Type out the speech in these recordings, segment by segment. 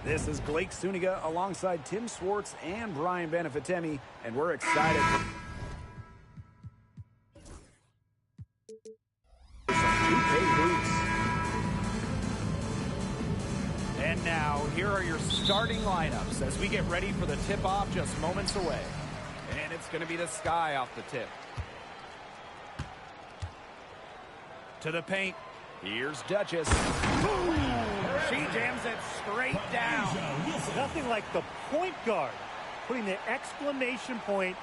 This is Blake Suniga alongside Tim Swartz and Brian Benefitemi, and we're excited for some 2K hoops. And now, here are your starting lineups as we get ready for the tip-off just moments away. And it's going to be the Sky off the tip. To the paint. Here's Duchess. Boom! She jams it straight down. Nothing like the point guard putting the exclamation point.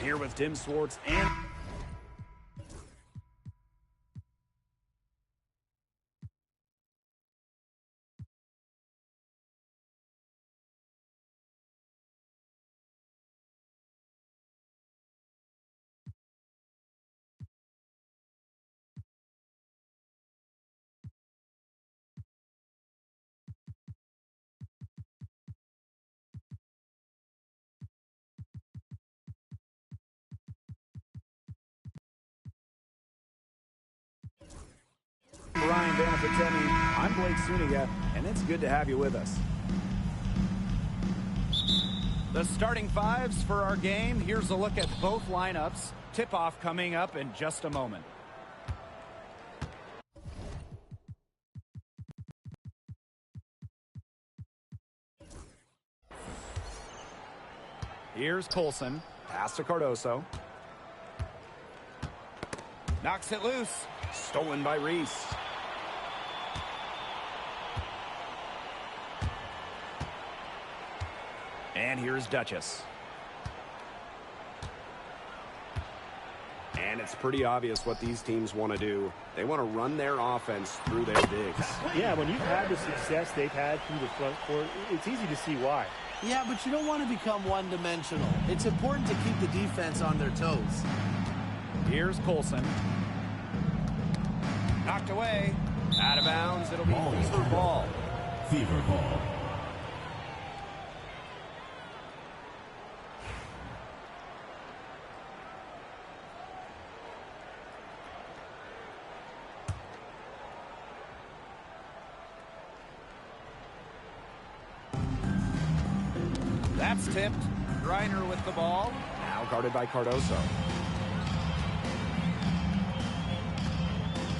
Here with Tim Swartz and Brian Benefitemi. I'm Blake Suniga, and it's good to have you with us. The starting fives for our game. Here's a look at both lineups. Tip-off coming up in just a moment. Here's Colson. Pass to Cardoso. Knocks it loose. Stolen by Reese. And here's Duchess. And it's pretty obvious what these teams want to do. They want to run their offense through their bigs. Yeah, when you've had the success they've had through the front court, it's easy to see why. Yeah, but you don't want to become one-dimensional. It's important to keep the defense on their toes. Here's Colson. Knocked away. Out of bounds. It'll be Fever ball. Fever ball. That's tipped. Griner with the ball. Now guarded by Cardoso.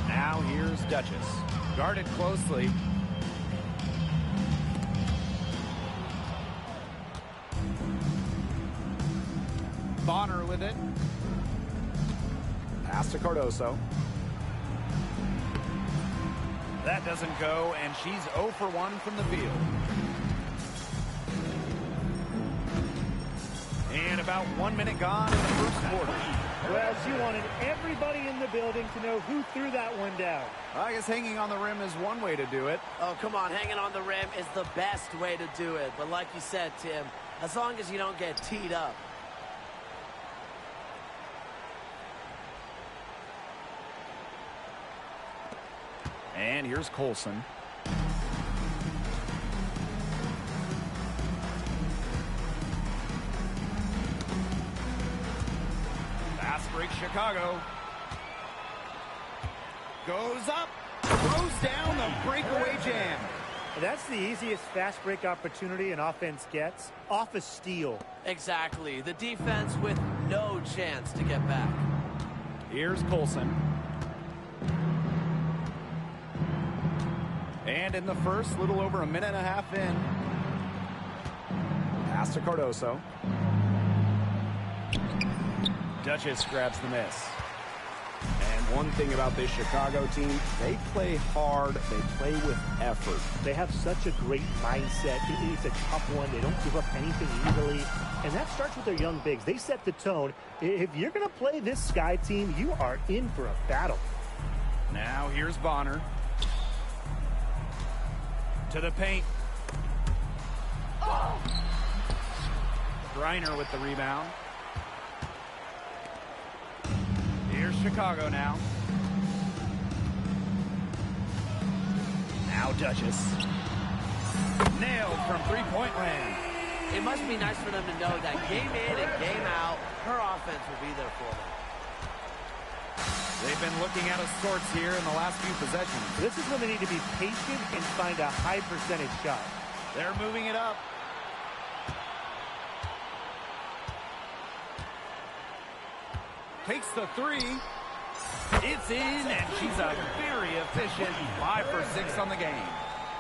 Now here's Duchess. Guarded closely. Bonner with it. Pass to Cardoso. That doesn't go, and she's 0 for 1 from the field. And about 1 minute gone in the first quarter. Well, she wanted everybody in the building to know who threw that one down. I guess hanging on the rim is one way to do it. Oh, come on. Hanging on the rim is the best way to do it. But like you said, Tim, as long as you don't get teed up. And here's Colson. Fast break Chicago. Goes up. Throws down the breakaway jam. That's the easiest fast break opportunity an offense gets. Off a steal. Exactly. The defense with no chance to get back. Here's Colson. And in the first, little over a minute and a half in. Pass to Cardoso. Duchess grabs the miss. And one thing about this Chicago team, they play hard, they play with effort. They have such a great mindset. It's a tough one. They don't give up anything easily. And that starts with their young bigs. They set the tone. If you're going to play this Sky team, you are in for a battle. Now here's Bonner. To the paint. Griner with the rebound. Here's Chicago now. Now Duchess. Nailed from three-point land. It must be nice for them to know that game in and game out, her offense will be there for them. They've been looking out of sorts here in the last few possessions. This is when they need to be patient and find a high percentage shot. They're moving it up. Takes the three. It's in, and she's a very efficient 5 for 6 on the game.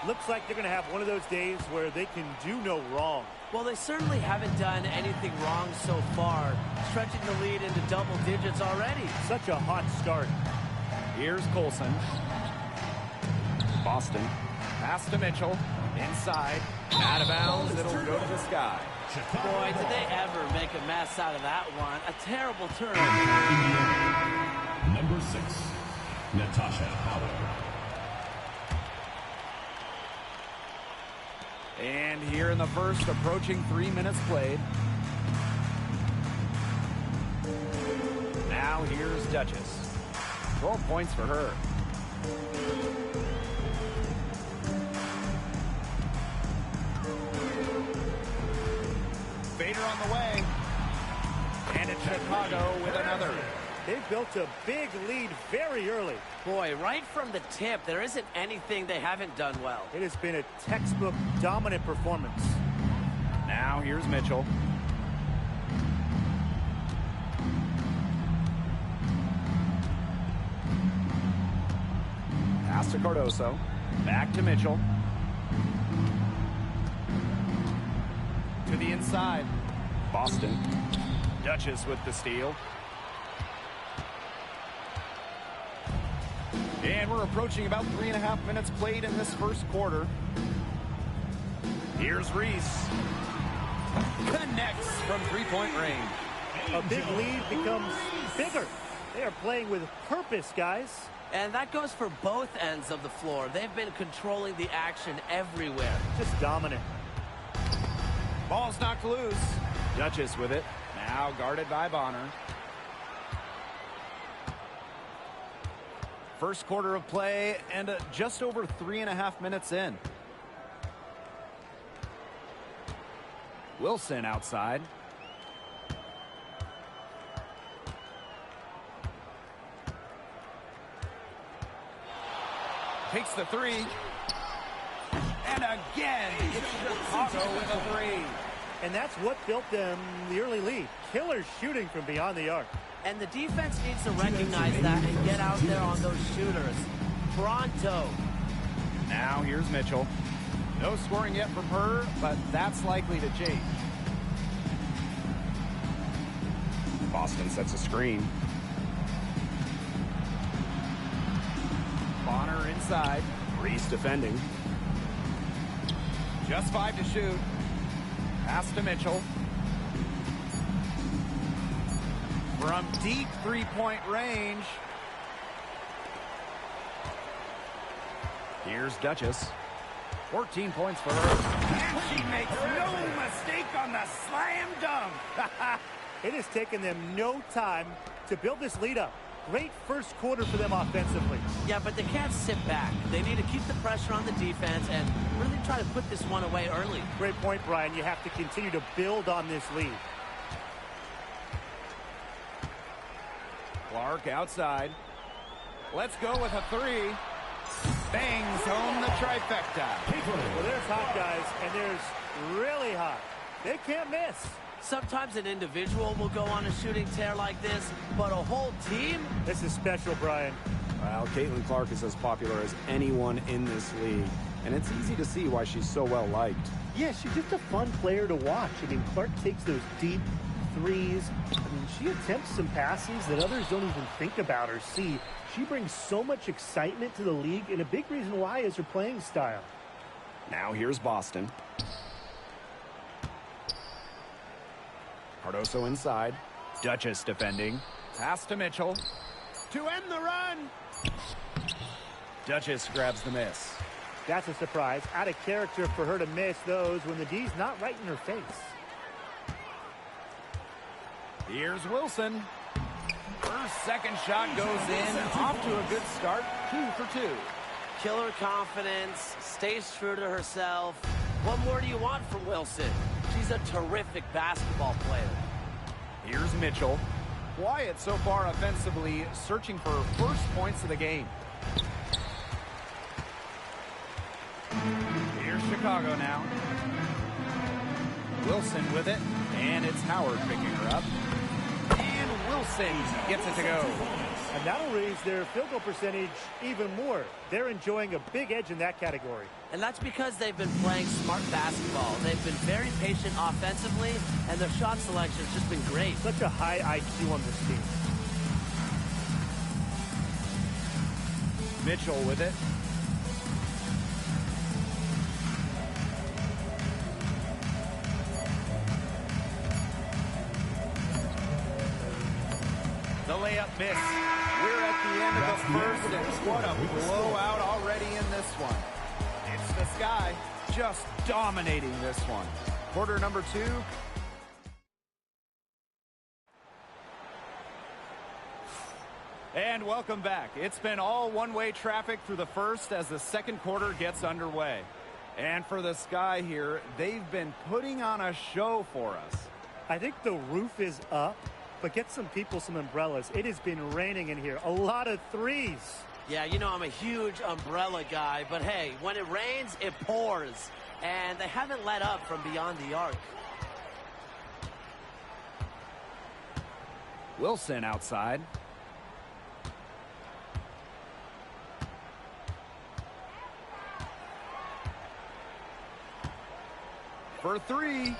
Looks like they're going to have one of those days where they can do no wrong. Well, they certainly haven't done anything wrong so far, stretching the lead into double digits already. Such a hot start. Here's Colson. Boston. Pass to Mitchell. Inside. Out of bounds. It'll go to the Sky. Boy, did they ever make a mess out of that one. A terrible turn. Number 6, Natasha Howard. And here in the first, approaching 3 minutes played. Now here's Duchess. 12 points for her. Bader on the way. And it's Chicago with another. They've built a big lead very early. Boy, right from the tip, there isn't anything they haven't done well. It has been a textbook dominant performance. Now here's Mitchell. Pass to Cardoso. Back to Mitchell. To the inside. Boston. Duchess with the steal. And we're approaching about 3.5 minutes played in this first quarter. Here's Reese. Connects from three-point range. A big lead becomes bigger. They are playing with purpose, guys. And that goes for both ends of the floor. They've been controlling the action everywhere. Just dominant. Ball's knocked loose. Duchess with it. Now guarded by Bonner. First quarter of play and just over 3.5 minutes in. Wilson outside. Takes the three. And again, it's Chicago with a three. And that's what built them the early lead. Killer shooting from beyond the arc. And the defense needs to recognize that and get out there on those shooters. Pronto. Now here's Mitchell. No scoring yet from her, but that's likely to change. Boston sets a screen. Bonner inside. Reese defending. Just 5 to shoot. Pass to Mitchell. From deep three-point range. Here's Duchess. 14 points for her. And she makes no mistake on the slam dunk. It has taken them no time to build this lead up. Great first quarter for them offensively. Yeah, but they can't sit back. They need to keep the pressure on the defense and really try to put this one away early. Great point, Brian. You have to continue to build on this lead. Clark outside. Let's go with a 3. Bangs home the trifecta. Well, there's hot, guys, and there's really hot. They can't miss. Sometimes an individual will go on a shooting tear like this, but a whole team? This is special, Brian. Well, Caitlin Clark is as popular as anyone in this league, and it's easy to see why she's so well liked. Yeah, she's just a fun player to watch. I mean, Clark takes those deep threes. I mean, she attempts some passes that others don't even think about or see. She brings so much excitement to the league, and a big reason why is her playing style. Now here's Boston. Cardoso inside. Duchess defending. Pass to Mitchell. To end the run. Duchess grabs the miss. That's a surprise. Out of character for her to miss those when the D's not right in her face. Here's Wilson. Her second shot goes in. Off to a good start. 2 for 2. Killer confidence, stays true to herself. What more do you want from Wilson? She's a terrific basketball player. Here's Mitchell. Quiet so far offensively, searching for first points of the game. Here's Chicago now. Wilson with it, and it's Howard picking her up. And Wilson gets it to go. And that'll raise their field goal percentage even more. They're enjoying a big edge in that category. And that's because they've been playing smart basketball. They've been very patient offensively, and their shot selection has just been great. Such a high IQ on this team. Mitchell with it. The layup miss. We're at the end of the first, and what a blowout already in this one. It's the Sky just dominating this one. Quarter number 2. And welcome back. It's been all one-way traffic through the first as the second quarter gets underway. And for the Sky here, they've been putting on a show for us. I think the roof is up, but get some people some umbrellas. It has been raining in here. A lot of threes. Yeah, you know I'm a huge umbrella guy, but hey, when it rains, it pours. And they haven't let up from beyond the arc. Wilson outside. For 3.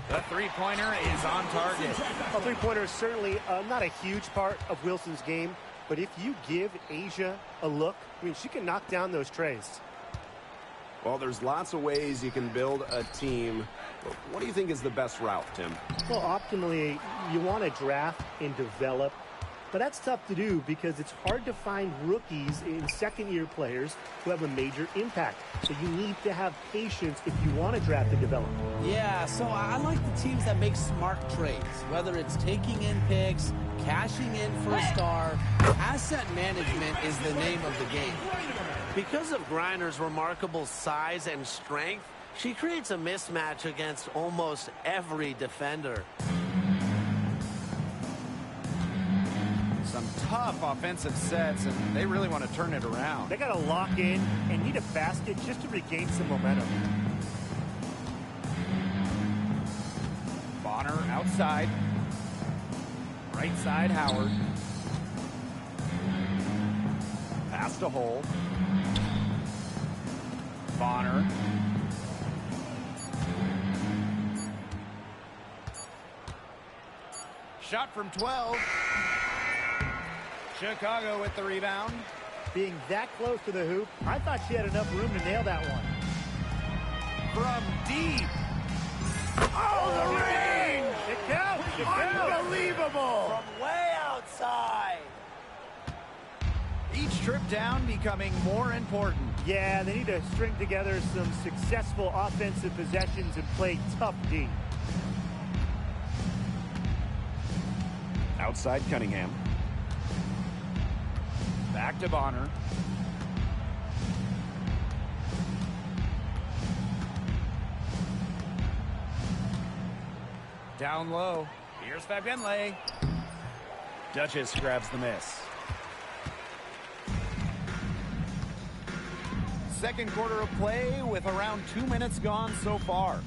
The three-pointer is on target. A three-pointer is certainly not a huge part of Wilson's game, but if you give Asia a look, I mean, she can knock down those trays. Well, there's lots of ways you can build a team. What do you think is the best route, Tim? Well, optimally, you want to draft and develop, but that's tough to do because it's hard to find rookies in second-year players who have a major impact. So you need to have patience if you want to draft and develop. Yeah, so I like the teams that make smart trades, whether it's taking in picks, cashing in for a star. Asset management is the name of the game. Because of Griner's remarkable size and strength, she creates a mismatch against almost every defender. Some tough offensive sets, and they really want to turn it around. They got to lock in and need a basket just to regain some momentum. Outside. Right side, Howard. Pass to Hole. Bonner. Shot from 12. Chicago with the rebound. Being that close to the hoop, I thought she had enough room to nail that one. From deep. Oh, the range! It counts! It counts! Unbelievable! From way outside. Each trip down becoming more important. Yeah, they need to string together some successful offensive possessions and play tough D. Outside Cunningham. Back to Bonner. Down low. Here's Fagenle. Duchess grabs the miss. Second quarter of play with around 2 minutes gone so far.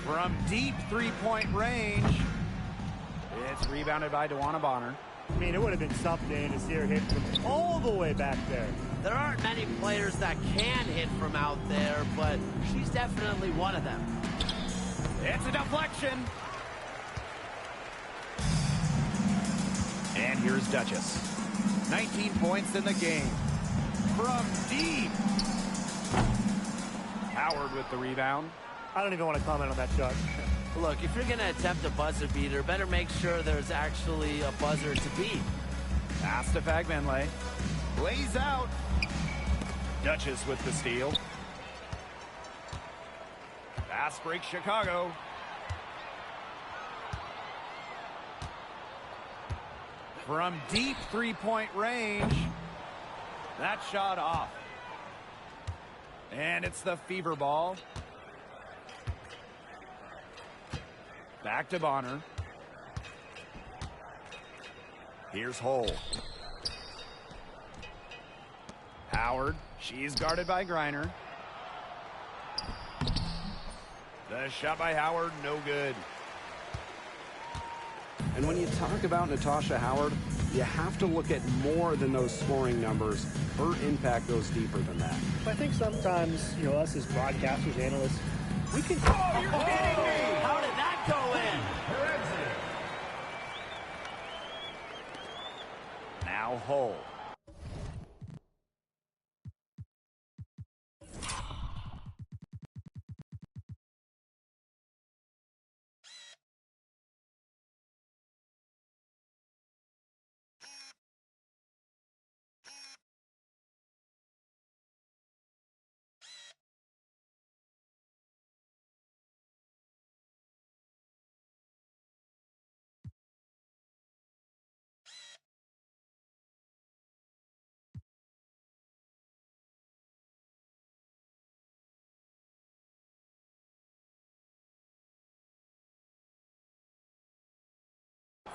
From deep three-point range. It's rebounded by DeWanna Bonner. I mean, it would have been something to see her hit from all the way back there. There aren't many players that can hit from out there, but she's definitely one of them. It's a deflection. And here's Duchess. 19 points in the game. From deep. Howard with the rebound. I don't even want to comment on that shot. Look, if you're going to attempt a buzzer beater, better make sure there's actually a buzzer to beat. Pass to Fagenle. Lays out. Duchess with the steal. Fast break Chicago. From deep three-point range. That shot off. And it's the fever ball. Back to Bonner. Here's Hole. Howard. She's guarded by Griner. The shot by Howard, no good. And when you talk about Natasha Howard, you have to look at more than those scoring numbers. Her impact goes deeper than that. I think sometimes, you know, us as broadcasters, analysts, we can... Oh, you're kidding me! How did that go in? Now Hole.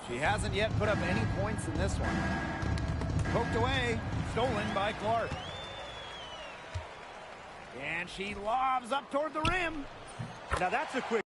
She hasn't yet put up any points in this one. Poked away, stolen by Clark. And she lobs up toward the rim. Now that's a quick...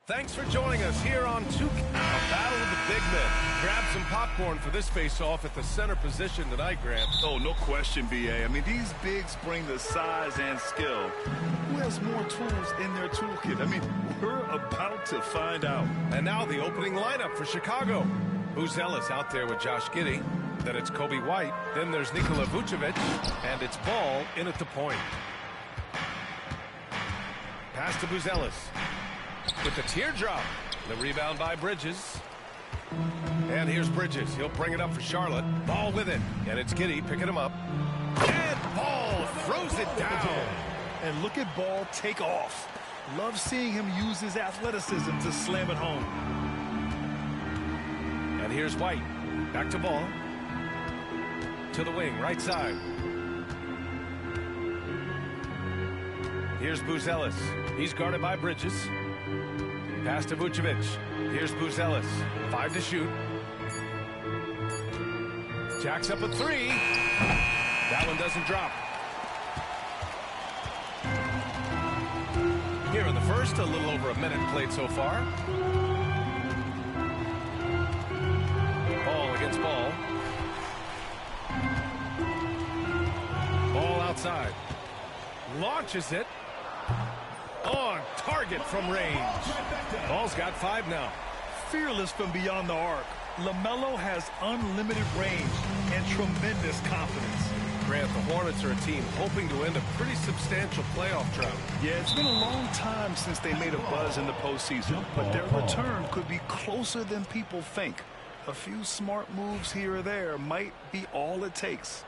Thanks for joining us here on a battle of the big men. Grab some popcorn for this face-off at the center position tonight, Grant. Oh, no question, B.A. I mean, these bigs bring the size and skill. Who has more tools in their toolkit? I mean, we're about to find out. And now the opening lineup for Chicago. Buzelis out there with Josh Giddey. Then it's Kobe White. Then there's Nikola Vucevic. And it's Ball in at the point. Pass to Buzelis. With the teardrop. The rebound by Bridges. And here's Bridges. He'll bring it up for Charlotte. Ball with it. And it's Giddey picking him up. And Ball throws it down. And look at Ball take off. Love seeing him use his athleticism to slam it home. And here's White. Back to Ball. To the wing, right side. Here's Buzelis. He's guarded by Bridges. Pass to Vucevic. Here's Buzelis. 5 to shoot. Jacks up a 3. That one doesn't drop. Here in the first, a little over a minute played so far. Ball against Ball. Ball outside. Launches it. On target from range. Ball's got 5 now. Fearless from beyond the arc. LaMelo has unlimited range and tremendous confidence. Grant, the Hornets are a team hoping to end a pretty substantial playoff drought. Yeah, it's been a long time since they made a buzz in the postseason, but their return could be closer than people think. A few smart moves here or there might be all it takes.